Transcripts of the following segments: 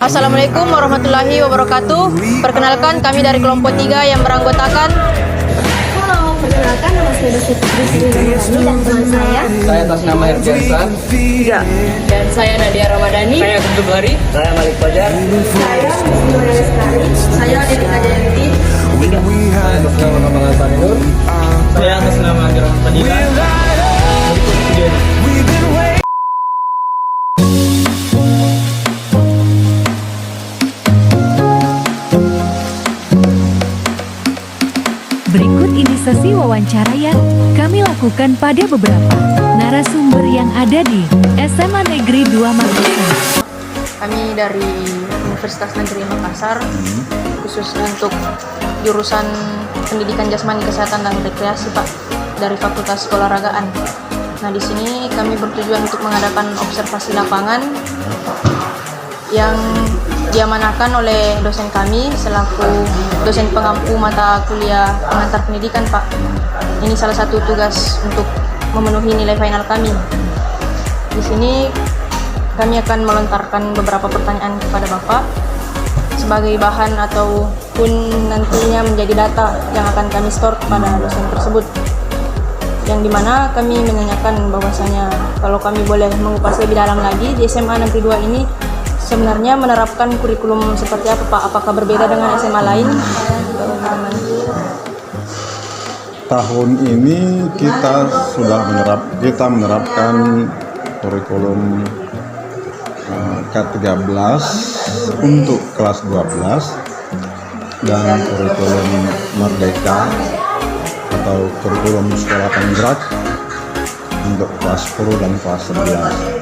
Assalamualaikum warahmatullahi wabarakatuh. Perkenalkan, kami dari kelompok 3 yang beranggotakan. Halo, perkenalkan nama saya Dosi Putri Sri Ramadhani dan teman saya. Saya atas nama Herbiansa. Ya. Dan saya Nadia Ramadhani. Saya Kuntu Bari. Saya Malik Fajar. Saya Muslimah Lestari. Saya Dewi Jayanti. Saya atas nama Kamal Sanur. Saya atas nama Anjaran Fadila. Berikut ini sesi wawancara yang kami lakukan pada beberapa narasumber yang ada di SMA Negeri 2 Makassar. Kami dari Universitas Negeri Makassar, khususnya untuk jurusan Pendidikan Jasmani Kesehatan dan Rekreasi, Pak, dari Fakultas Keolahragaan. Nah, di sini kami bertujuan untuk mengadakan observasi lapangan yang diamanahkan oleh dosen kami selaku dosen pengampu mata kuliah pengantar pendidikan, Pak. Ini salah satu tugas untuk memenuhi nilai final kami. Di sini kami akan melontarkan beberapa pertanyaan kepada Bapak sebagai bahan ataupun nantinya menjadi data yang akan kami store kepada dosen tersebut. Yang dimana kami menanyakan bahwasanya kalau kami boleh mengupas lebih dalam lagi di SMA Negeri 2 ini sebenarnya menerapkan kurikulum seperti apa, Pak? Apakah berbeda dengan SMA lain? Tahun ini kita sudah menerapkan kurikulum K13 untuk kelas 12 dan kurikulum Merdeka atau kurikulum sekolah penggerak untuk kelas 10 dan kelas 11.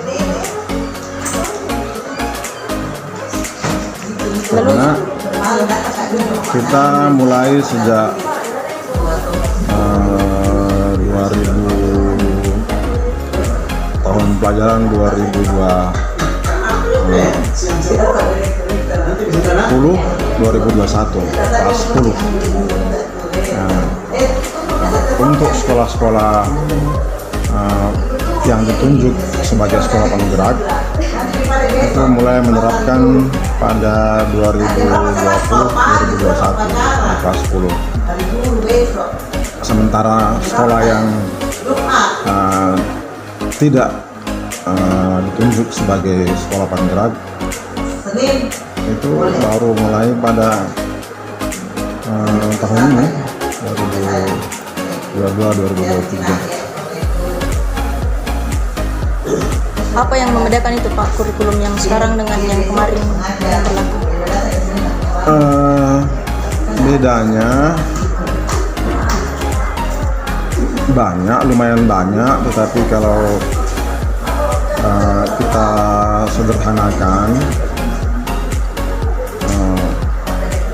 Karena kita mulai sejak 2000 tahun pelajaran 2021 kelas 10. Nah, untuk sekolah-sekolah yang ditunjuk sebagai sekolah penggerak itu mulai menerapkan pada 2020-2021 kelas 10. Sementara sekolah yang tidak ditunjuk sebagai sekolah penggerak itu baru mulai pada tahun ini 2022-2023. Apa yang membedakan itu, Pak, kurikulum yang sekarang dengan yang kemarin yang berlaku? Bedanya banyak, lumayan banyak, tetapi kalau kita sederhanakan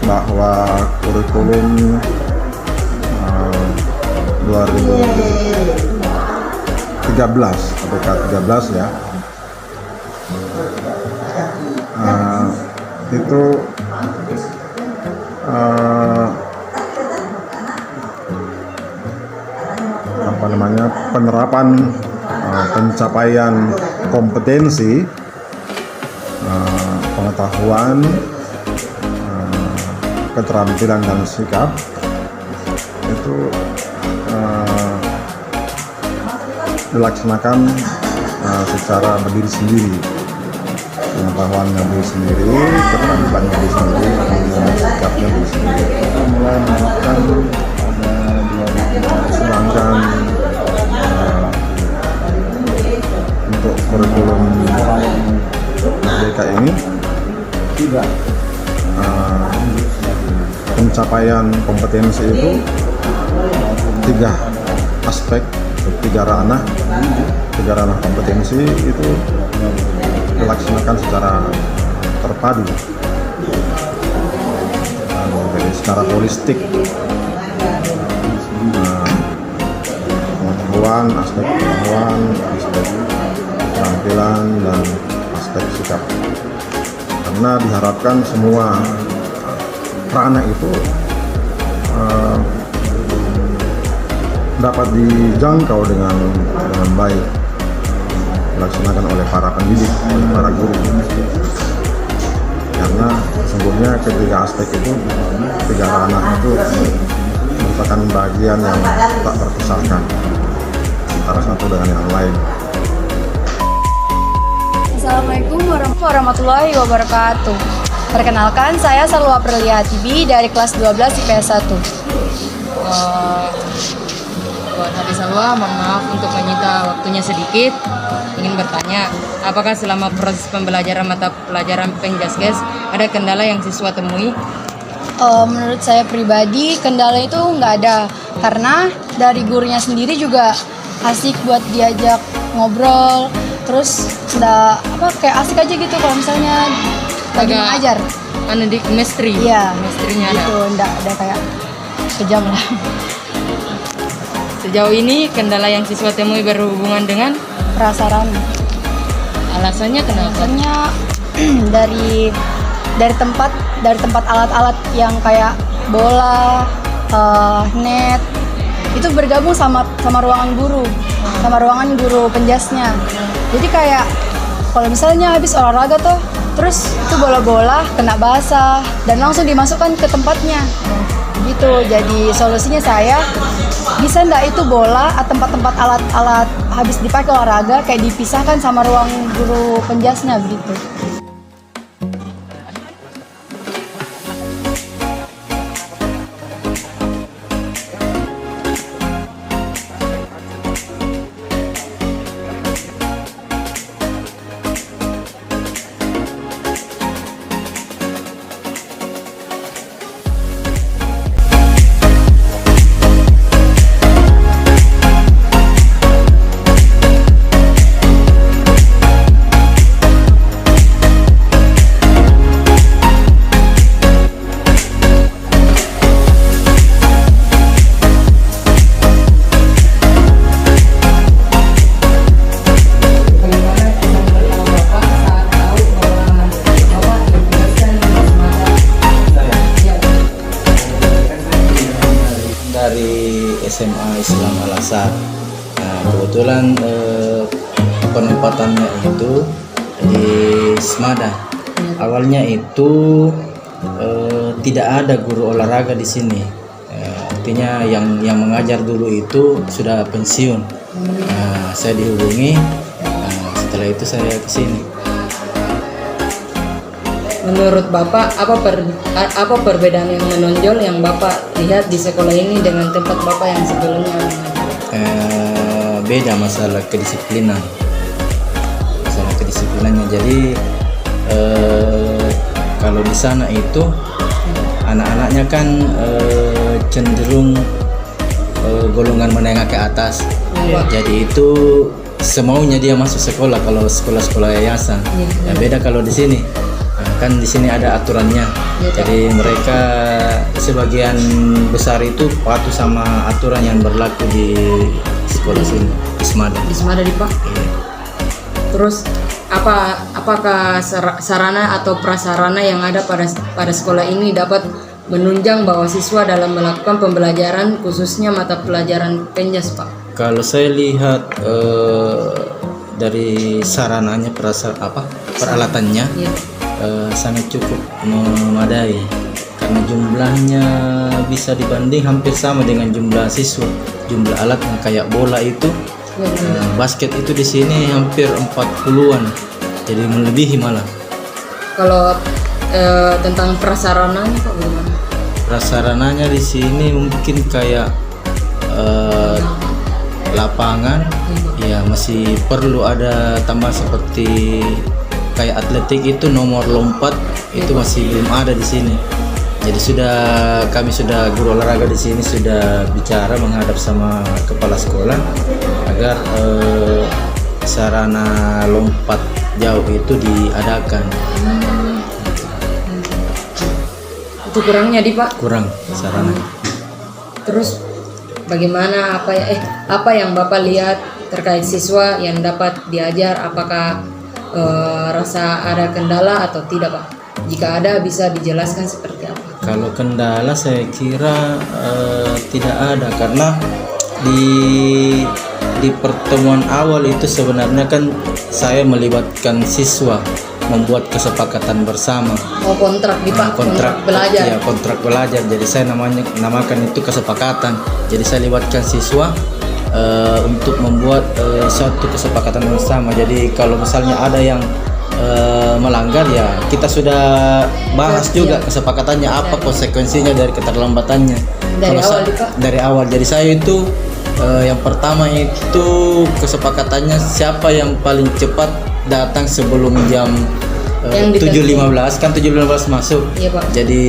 bahwa kurikulum 2013 atau K13 ya, itu penerapan pencapaian kompetensi, pengetahuan, keterampilan dan sikap itu dilaksanakan secara berdiri sendiri, pengetahuannya berdiri sendiri, keterampilannya berdiri sendiri, sikapnya berdiri sendiri. Kita mulai menerapkan sedangkan untuk kurikulum Merdeka ini tidak pencapaian kompetensi itu tiga aspek, tiga ranah kompetensi itu dilaksanakan secara terpadu, secara holistik. Aspek pengetahuan, aspek keterampilan, dan aspek sikap. Karena diharapkan semua ranah itu dapat dijangkau dengan baik, dilaksanakan oleh para pendidik, oleh para guru. karena sesungguhnya ketiga aspek itu, ketiga ranah itu merupakan bagian yang tak terpisahkan antara satu dengan yang lain. Assalamualaikum warahmatullahi wabarakatuh. Perkenalkan, saya Salwa Apriliatibi dari kelas 12 IPS 1. Buat Hadi Salwa, mohon maaf untuk menyita waktunya sedikit. Ingin bertanya, apakah selama proses pembelajaran mata pelajaran Penjaskes ada kendala yang siswa temui? Menurut saya pribadi, kendala itu nggak ada. Karena dari gurunya sendiri juga asik buat diajak ngobrol. Terus kayak asik aja gitu kalau misalnya lagi mengajar. Di chemistry. Iya, Chemistry-nya ada. gitu, nggak ada kayak kejam lah. Sejauh ini kendala yang siswa temui berhubungan dengan Prasarana. alasannya kenapa? Alasannya dari tempat alat-alat yang kayak bola, net itu bergabung sama ruangan guru penjasnya. Jadi kayak kalau misalnya habis olahraga tuh, terus itu bola-bola kena basah dan langsung dimasukkan ke tempatnya. Gitu. Jadi solusinya saya bisa nggak itu bola atau tempat-tempat alat-alat habis dipakai olahraga kayak dipisahkan sama ruang guru penjasnya begitu. Dari SMA Islam Al-Azhar. Nah, kebetulan penempatannya itu di Semada. Awalnya itu tidak ada guru olahraga di sini. Artinya yang mengajar dulu itu sudah pensiun. Nah, saya dihubungi. Setelah itu saya ke sini. Menurut Bapak, apa perbedaan yang menonjol yang Bapak lihat di sekolah ini dengan tempat Bapak yang sebelumnya mengajar? Beda masalah kedisiplinannya. Jadi kalau di sana itu anak-anaknya kan cenderung golongan menengah ke atas. Jadi itu semaunya dia masuk sekolah kalau sekolah-sekolah yayasan. Ya beda kalau di sini. Kan di sini ada aturannya. Jadi mereka sebagian besar itu patuh sama aturan yang berlaku di sekolah sini, di Semada. Di Semada di Pak. Terus apakah sarana atau prasarana yang ada pada sekolah ini dapat menunjang bahwa siswa dalam melakukan pembelajaran khususnya mata pelajaran Penjas, Pak? Kalau saya lihat dari sarananya, peralatannya sangat cukup memadai karena jumlahnya bisa dibanding hampir sama dengan jumlah siswa. Jumlah alat yang kayak bola itu, basket itu di sini hampir 40-an, jadi melebihi malah. Kalau tentang prasarananya Pak bagaimana? Prasarananya di sini mungkin kayak lapangan, ya masih perlu ada tambah seperti kayak atletik itu nomor lompat itu masih belum ada di sini. Jadi kami sudah guru olahraga di sini sudah bicara menghadap sama kepala sekolah agar sarana lompat jauh itu diadakan. Itu kurangnya di Pak? Kurang sarana. Terus bagaimana apa yang Bapak lihat terkait siswa yang dapat diajar, apakah rasa ada kendala atau tidak Pak? Jika ada bisa dijelaskan seperti apa? Kalau kendala saya kira tidak ada karena di pertemuan awal itu sebenarnya kan saya melibatkan siswa membuat kesepakatan bersama. Oh, kontrak di Pak, Kontrak belajar. Ya, kontrak belajar. Jadi saya namakan itu kesepakatan. Jadi saya libatkan siswa untuk membuat suatu kesepakatan bersama. Jadi kalau misalnya ada yang melanggar, ya kita sudah bahas juga kesepakatannya apa, konsekuensinya dari keterlambatannya. Dari Kalau awal Pak? Dari awal. Jadi saya itu yang pertama itu kesepakatannya siapa yang paling cepat datang sebelum jam Yang 7.15, kan 7.15 masuk. Iya, Pak. Jadi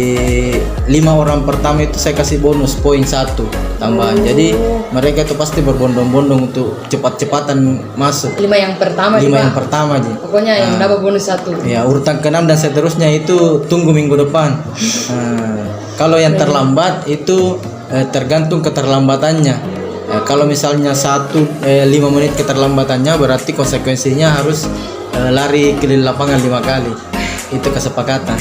5 orang pertama itu saya kasih bonus poin 1 tambahan. Jadi mereka itu pasti berbondong-bondong untuk cepat-cepatan masuk. 5 yang pertama 5 Pak. yang pertama aja. Pokoknya yang dapat bonus 1. Ya, urutan ke-6 dan seterusnya itu tunggu minggu depan. Kalau yang terlambat itu tergantung keterlambatannya. Kalau misalnya 5 menit keterlambatannya, berarti konsekuensinya harus lari keliling lapangan 5 kali. Itu kesepakatan.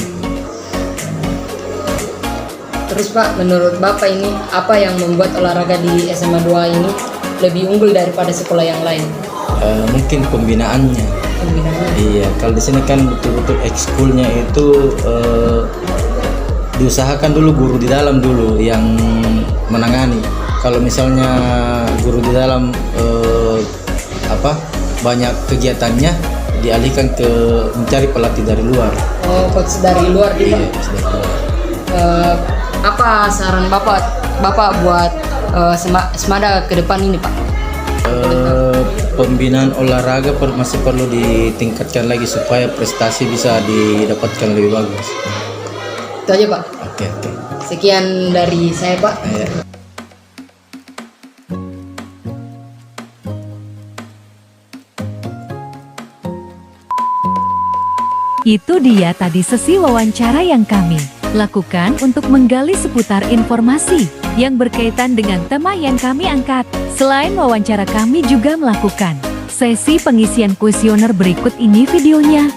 Terus Pak, menurut Bapak ini apa yang membuat olahraga di SMA 2 ini lebih unggul daripada sekolah yang lain? Mungkin pembinaannya. Pembinaannya. Iya, kalau di sini kan betul-betul ekskulnya itu diusahakan dulu guru di dalam dulu yang menangani. Kalau misalnya guru di dalam banyak kegiatannya, dialihkan ke mencari pelatih dari luar. Oh, coach dari luar Pak. Iya, dari luar. Apa saran Bapak buat Semada ke depan ini Pak? Pembinaan olahraga masih perlu ditingkatkan lagi supaya prestasi bisa didapatkan lebih bagus. Itu aja Pak. Oke. Sekian dari saya Pak. Ya. Itu dia tadi sesi wawancara yang kami lakukan untuk menggali seputar informasi yang berkaitan dengan tema yang kami angkat. Selain wawancara, kami juga melakukan sesi pengisian kuesioner. Berikut ini videonya.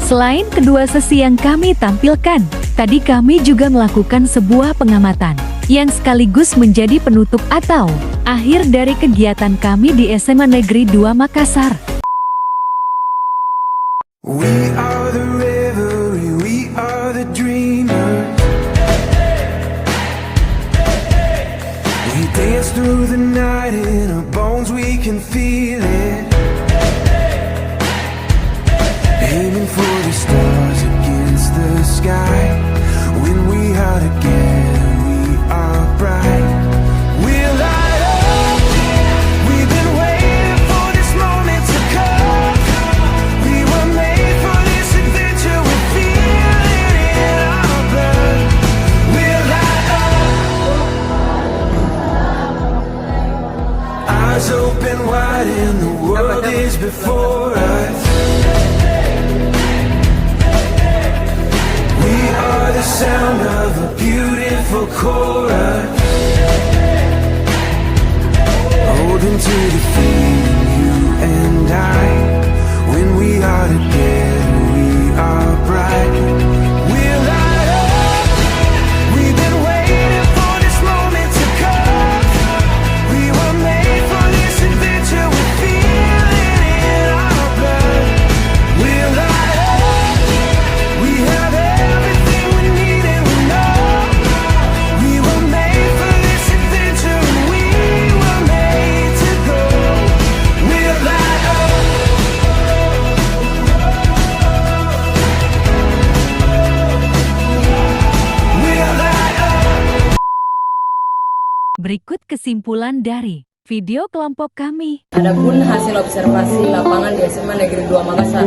Selain kedua sesi yang kami tampilkan, tadi kami juga melakukan sebuah pengamatan yang sekaligus menjadi penutup atau akhir dari kegiatan kami di SMA Negeri 2 Makassar. We are the revelry, we are the dreamers. We dance through the night in our bones, we can feel it. Aiming for the stars against the sky. When we are together, we are bright. We'll light up. We've been waiting for this moment to come. We were made for this adventure. We feel it in our blood. We'll light up. Eyes open wide and the world is before us. The sound of a beautiful chorus, holding to the feeling, you and I. When we are together, we are bright. We'll light up. We've been waiting for this moment to come. We were made for this adventure. We feel it in our blood. We'll light up. We have everything. We were made for this adventure, and we were made to go. Berikut kesimpulan dari video kelompok kami. Adapun hasil observasi lapangan di SMA Negeri 2 Makassar,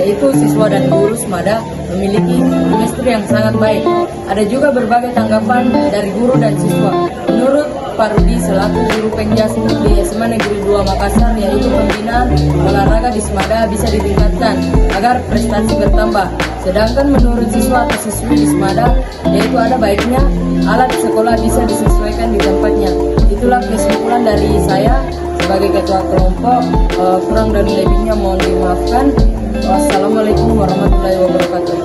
yaitu siswa dan guru Smada memiliki chemistry yang sangat baik. Ada juga berbagai tanggapan dari guru dan siswa. Menurut Pak Rudi selaku guru penjas di SMA Negeri 2 Makassar, yaitu pembinaan olahraga di Smada bisa ditingkatkan agar prestasi bertambah. Sedangkan menurut siswa atau siswi di Smada, yaitu ada baiknya alat sekolah bisa disesuaikan di tempatnya. Itulah kesimpulan dari saya sebagai ketua kelompok. Kurang dan lebihnya mohon dimaafkan. Wassalamualaikum warahmatullahi wabarakatuh.